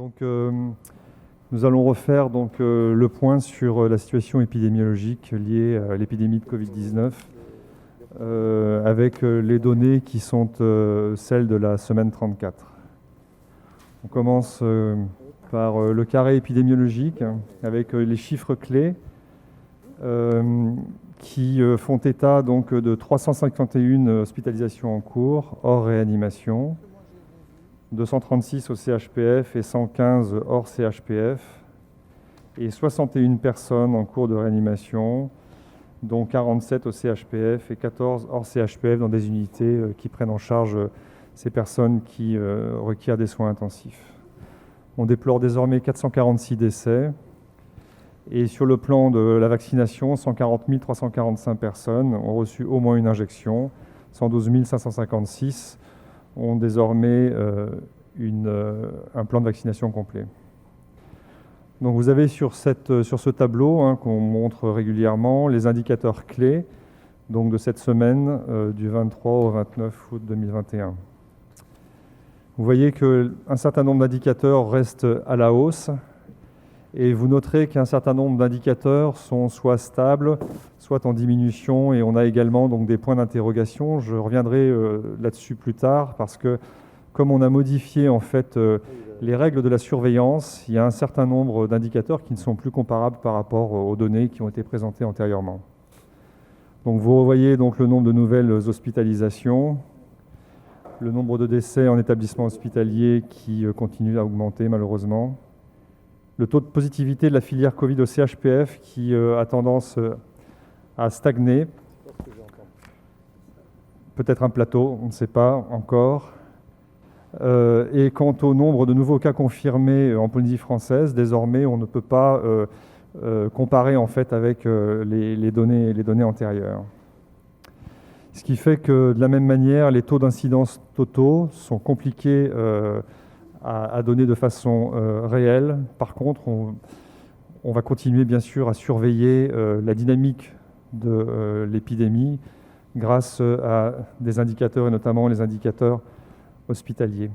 Donc, nous allons refaire le point sur la situation épidémiologique liée à l'épidémie de Covid-19 avec les données qui sont celles de la semaine 34. On commence par le carré épidémiologique avec les chiffres clés qui font état de 351 hospitalisations en cours hors réanimation, 236 au CHPF et 115 hors CHPF, et 61 personnes en cours de réanimation, dont 47 au CHPF et 14 hors CHPF dans des unités qui prennent en charge ces personnes qui requièrent des soins intensifs. On déplore désormais 446 décès, et sur le plan de la vaccination, 140 345 personnes ont reçu au moins une injection, 112 556 ont désormais un plan de vaccination complet. Donc vous avez sur ce tableau qu'on montre régulièrement les indicateurs clés de cette semaine du 23 au 29 août 2021. Vous voyez qu'un certain nombre d'indicateurs restent à la hausse et vous noterez qu'un certain nombre d'indicateurs sont soit stables, soit en diminution, et on a également des points d'interrogation. Je reviendrai là-dessus plus tard parce que comme on a modifié en fait les règles de la surveillance, il y a un certain nombre d'indicateurs qui ne sont plus comparables par rapport aux données qui ont été présentées antérieurement. Donc vous revoyez le nombre de nouvelles hospitalisations, le nombre de décès en établissement hospitalier qui continue à augmenter malheureusement, le taux de positivité de la filière Covid au CHPF qui a tendance à stagner, peut-être un plateau, on ne sait pas encore. Et quant au nombre de nouveaux cas confirmés en Polynésie française, désormais on ne peut pas comparer en fait avec les données antérieures. Ce qui fait que de la même manière, les taux d'incidence totaux sont compliqués à donner de façon réelle. Par contre, on va continuer bien sûr à surveiller la dynamique de l'épidémie grâce à des indicateurs et notamment les indicateurs hospitaliers.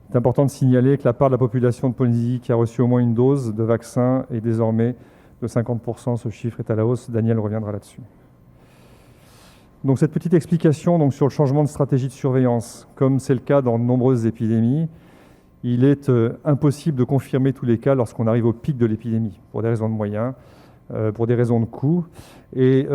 C'est important de signaler que la part de la population de Polynésie qui a reçu au moins une dose de vaccin est désormais de 50%. Ce chiffre est à la hausse. Daniel reviendra là-dessus. Donc cette petite explication sur le changement de stratégie de surveillance, comme c'est le cas dans de nombreuses épidémies, il est impossible de confirmer tous les cas lorsqu'on arrive au pic de l'épidémie, pour des raisons de moyens, pour des raisons de coûts. Et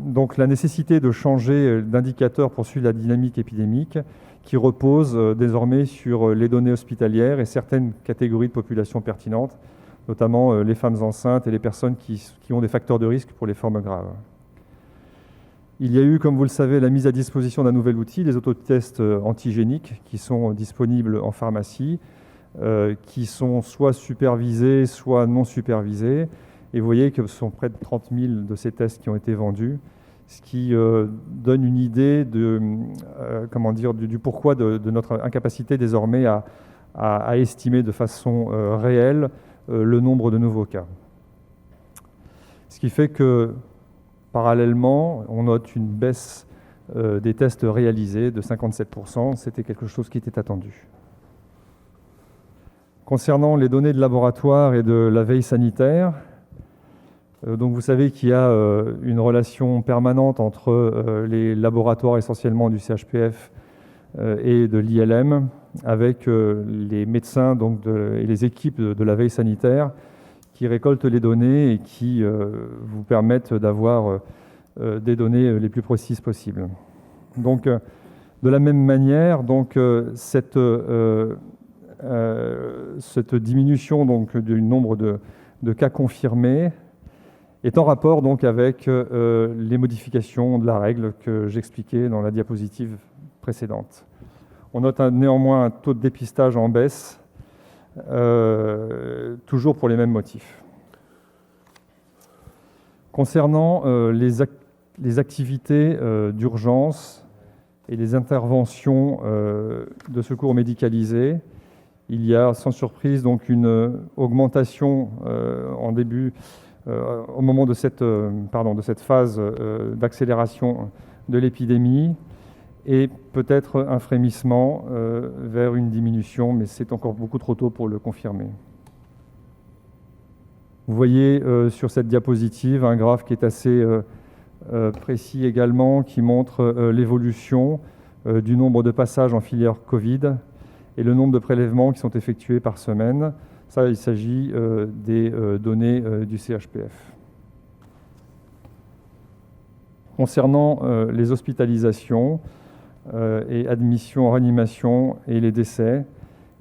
donc la nécessité de changer d'indicateur pour suivre la dynamique épidémique qui repose désormais sur les données hospitalières et certaines catégories de population pertinentes, notamment les femmes enceintes et les personnes qui ont des facteurs de risque pour les formes graves. Il y a eu, comme vous le savez, la mise à disposition d'un nouvel outil, les autotests antigéniques, qui sont disponibles en pharmacie, qui sont soit supervisés, soit non supervisés. Et vous voyez que ce sont près de 30 000 de ces tests qui ont été vendus, ce qui donne une idée du pourquoi de notre incapacité désormais à estimer de façon réelle le nombre de nouveaux cas. Ce qui fait que, parallèlement, on note une baisse des tests réalisés de 57%. C'était quelque chose qui était attendu. Concernant les données de laboratoire et de la veille sanitaire, donc vous savez qu'il y a une relation permanente entre les laboratoires essentiellement du CHPF et de l'ILM avec les médecins et les équipes de la veille sanitaire qui récoltent les données et qui vous permettent d'avoir des données les plus précises possibles. Donc, de la même manière, cette diminution du nombre de cas confirmés est en rapport avec les modifications de la règle que j'expliquais dans la diapositive précédente. On note néanmoins un taux de dépistage en baisse, toujours pour les mêmes motifs. Concernant les activités d'urgence et les interventions de secours médicalisés, il y a sans surprise une augmentation au moment de cette phase d'accélération de l'épidémie, et peut-être un frémissement vers une diminution, mais c'est encore beaucoup trop tôt pour le confirmer. Vous voyez sur cette diapositive un graphe qui est assez précis également, qui montre l'évolution du nombre de passages en filière Covid et le nombre de prélèvements qui sont effectués par semaine. Ça, il s'agit des données du CHPF. Concernant les hospitalisations et admissions en réanimation et les décès,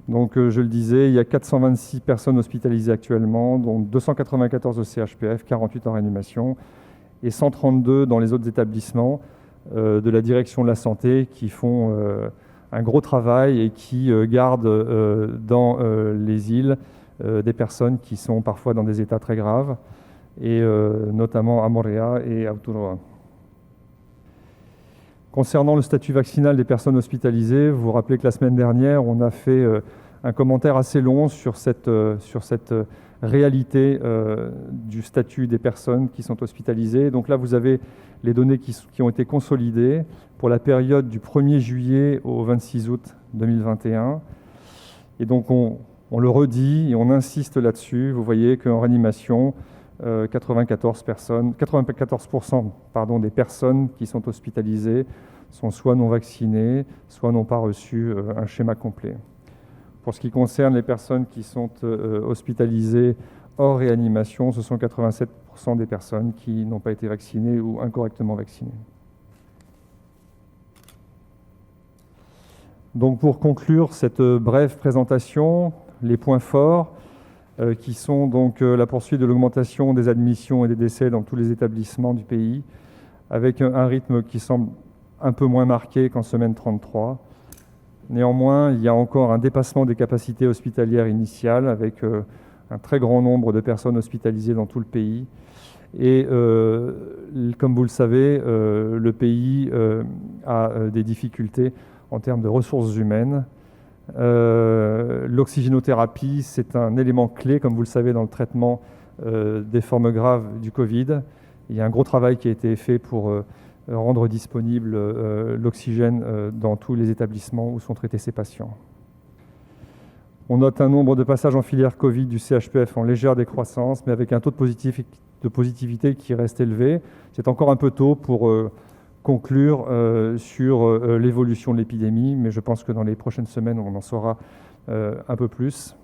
donc je le disais, il y a 426 personnes hospitalisées actuellement, dont 294 au CHPF, 48 en réanimation, et 132 dans les autres établissements de la direction de la santé qui font un gros travail et qui gardent dans les îles des personnes qui sont parfois dans des états très graves, et notamment à Moorea et à Aotearoa. Concernant le statut vaccinal des personnes hospitalisées, vous vous rappelez que la semaine dernière, on a fait un commentaire assez long sur cette réalité du statut des personnes qui sont hospitalisées. Donc là, vous avez les données qui ont été consolidées pour la période du 1er juillet au 26 août 2021. Et donc, on le redit et on insiste là-dessus. Vous voyez qu'en réanimation, 94% des personnes qui sont hospitalisées sont soit non vaccinées, soit n'ont pas reçu un schéma complet. Pour ce qui concerne les personnes qui sont hospitalisées hors réanimation, ce sont 87% des personnes qui n'ont pas été vaccinées ou incorrectement vaccinées. Donc pour conclure cette brève présentation, les points forts, qui sont donc la poursuite de l'augmentation des admissions et des décès dans tous les établissements du pays, avec un rythme qui semble un peu moins marqué qu'en semaine 33. Néanmoins, il y a encore un dépassement des capacités hospitalières initiales, avec un très grand nombre de personnes hospitalisées dans tout le pays. Et comme vous le savez, le pays a des difficultés en termes de ressources humaines. L'oxygénothérapie, c'est un élément clé, comme vous le savez, dans le traitement des formes graves du Covid. Il y a un gros travail qui a été fait pour rendre disponible l'oxygène dans tous les établissements où sont traités ces patients. On note un nombre de passages en filière Covid du CHPF en légère décroissance, mais avec un taux de positivité qui reste élevé. C'est encore un peu tôt pour conclure sur l'évolution de l'épidémie, mais je pense que dans les prochaines semaines, on en saura un peu plus.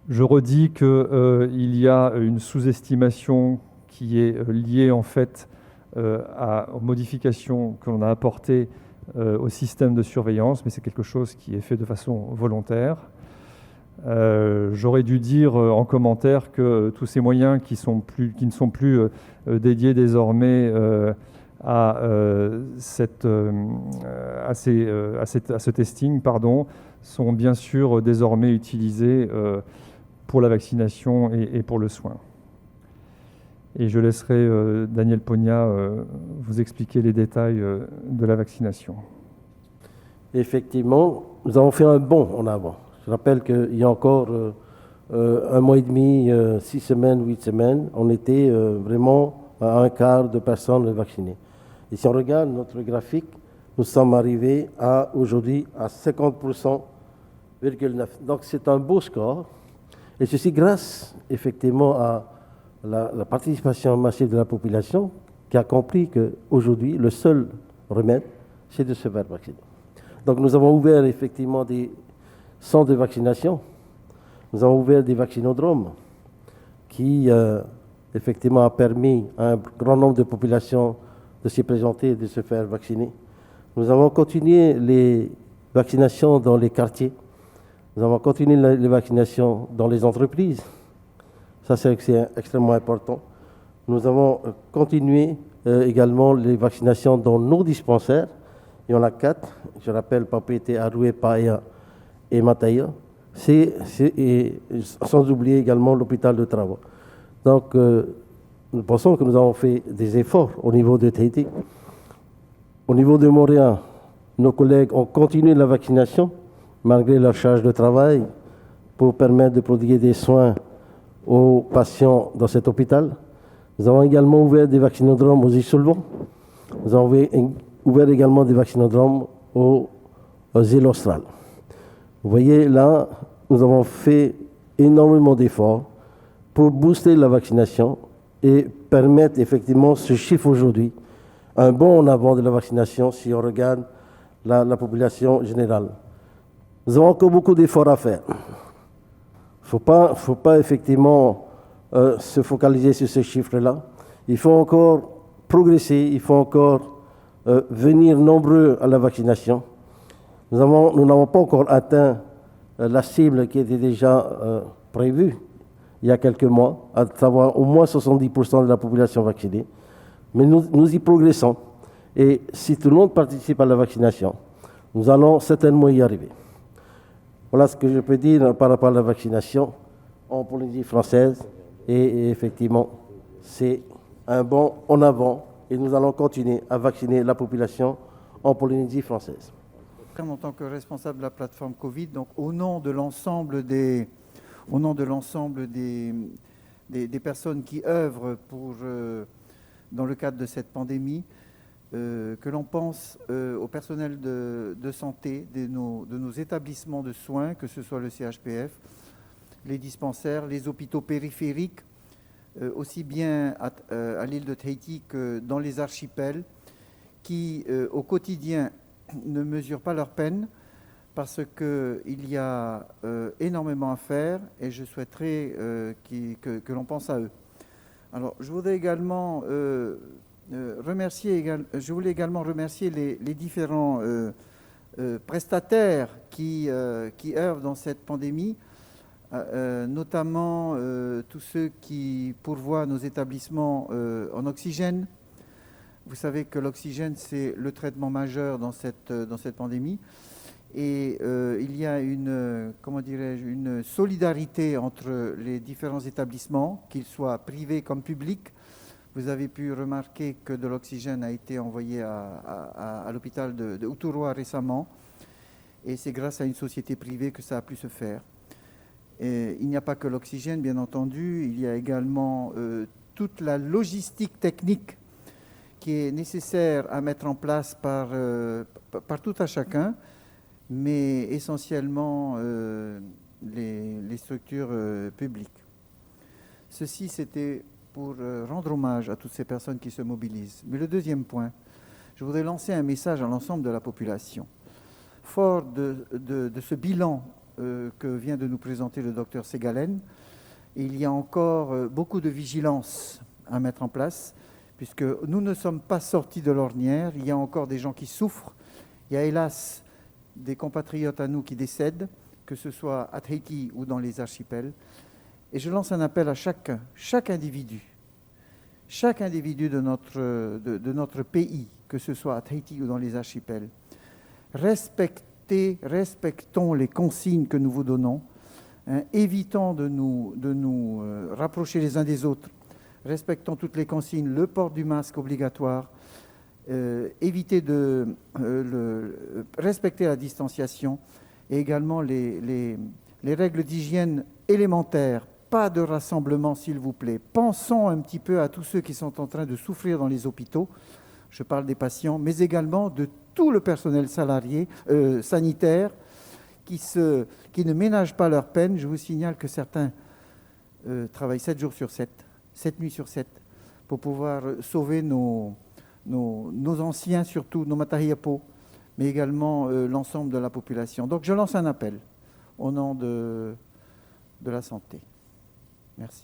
Je redis qu'il y a une sous-estimation qui est liée en fait aux modifications que l'on a apportées au système de surveillance, mais c'est quelque chose qui est fait de façon volontaire. J'aurais dû dire en commentaire que tous ces moyens qui ne sont plus dédiés désormais à ce testing, sont bien sûr désormais utilisés pour la vaccination et pour le soin. Et je laisserai Daniel Pogna vous expliquer les détails de la vaccination. Effectivement, nous avons fait un bond en avant. Je rappelle qu'il y a encore un mois et demi, 6 semaines, 8 semaines, on était vraiment à un quart de personnes vaccinées. Et si on regarde notre graphique, nous sommes arrivés aujourd'hui à 50,9%. Donc c'est un beau score. Et ceci grâce effectivement à la participation massive de la population qui a compris qu'aujourd'hui, le seul remède, c'est de se faire vacciner. Donc nous avons ouvert effectivement des centres de vaccination. Nous avons ouvert des vaccinodromes qui effectivement a permis à un grand nombre de populations de s'y présenter et de se faire vacciner. Nous avons continué les vaccinations dans les quartiers. Nous avons continué les vaccinations dans les entreprises. Ça, c'est extrêmement important. Nous avons continué également les vaccinations dans nos dispensaires. Il y en a 4. Je rappelle Papeete, Arue, Paea et Mataia. Et sans oublier également l'hôpital de Trava. Donc, nous pensons que nous avons fait des efforts au niveau de Tahiti. Au niveau de Moorea, nos collègues ont continué la vaccination malgré leur charge de travail pour permettre de prodiguer des soins aux patients dans cet hôpital. Nous avons également ouvert des vaccinodromes aux Isolvans. Nous avons ouvert également des vaccinodromes aux îles australes. Vous voyez, là, nous avons fait énormément d'efforts pour booster la vaccination et permettre effectivement ce chiffre aujourd'hui, un bond en avant de la vaccination si on regarde la population générale. Nous avons encore beaucoup d'efforts à faire. Il ne faut pas effectivement se focaliser sur ces chiffres-là. Il faut encore progresser, il faut encore venir nombreux à la vaccination. Nous n'avons pas encore atteint la cible qui était déjà prévue il y a quelques mois, à savoir au moins 70% de la population vaccinée. Mais nous y progressons. Et si tout le monde participe à la vaccination, nous allons certainement y arriver. Voilà ce que je peux dire par rapport à la vaccination en Polynésie française. Et effectivement, c'est un bond en avant et nous allons continuer à vacciner la population en Polynésie française. En tant que responsable de la plateforme Covid, donc au nom de l'ensemble des personnes qui œuvrent dans le cadre de cette pandémie, que l'on pense au personnel de santé de nos établissements de soins, que ce soit le CHPF, les dispensaires, les hôpitaux périphériques, aussi bien à l'île de Tahiti que dans les archipels, qui au quotidien ne mesurent pas leur peine parce qu'il y a énormément à faire et je souhaiterais que l'on pense à eux. Alors, je voudrais également remercier les différents prestataires qui œuvrent dans cette pandémie, notamment tous ceux qui pourvoient nos établissements en oxygène. Vous savez que l'oxygène, c'est le traitement majeur dans cette pandémie. Et il y a une solidarité entre les différents établissements, qu'ils soient privés comme publics. Vous avez pu remarquer que de l'oxygène a été envoyé à l'hôpital de Uturoa récemment. Et c'est grâce à une société privée que ça a pu se faire. Et il n'y a pas que l'oxygène, bien entendu. Il y a également toute la logistique technique qui est nécessaire à mettre en place par tout à chacun, mais essentiellement les structures publiques. Ceci, c'était pour rendre hommage à toutes ces personnes qui se mobilisent. Mais le deuxième point, je voudrais lancer un message à l'ensemble de la population. Fort de ce bilan que vient de nous présenter le docteur Segalen, il y a encore beaucoup de vigilance à mettre en place, puisque nous ne sommes pas sortis de l'ornière. Il y a encore des gens qui souffrent. Il y a hélas des compatriotes à nous qui décèdent, que ce soit à Tahiti ou dans les archipels. Et je lance un appel à chaque individu de notre pays, que ce soit à Tahiti ou dans les archipels. Respectons les consignes que nous vous donnons, évitons de nous rapprocher les uns des autres. Respectons toutes les consignes, le port du masque obligatoire, éviter de respecter la distanciation et également les règles d'hygiène élémentaires. Pas de rassemblement, s'il vous plaît. Pensons un petit peu à tous ceux qui sont en train de souffrir dans les hôpitaux. Je parle des patients, mais également de tout le personnel sanitaire qui ne ménagent pas leur peine. Je vous signale que certains travaillent 7 jours sur 7. 7 nuits sur 7, pour pouvoir sauver nos anciens, surtout nos matahiapo, mais également l'ensemble de la population. Donc je lance un appel au nom de la santé. Merci.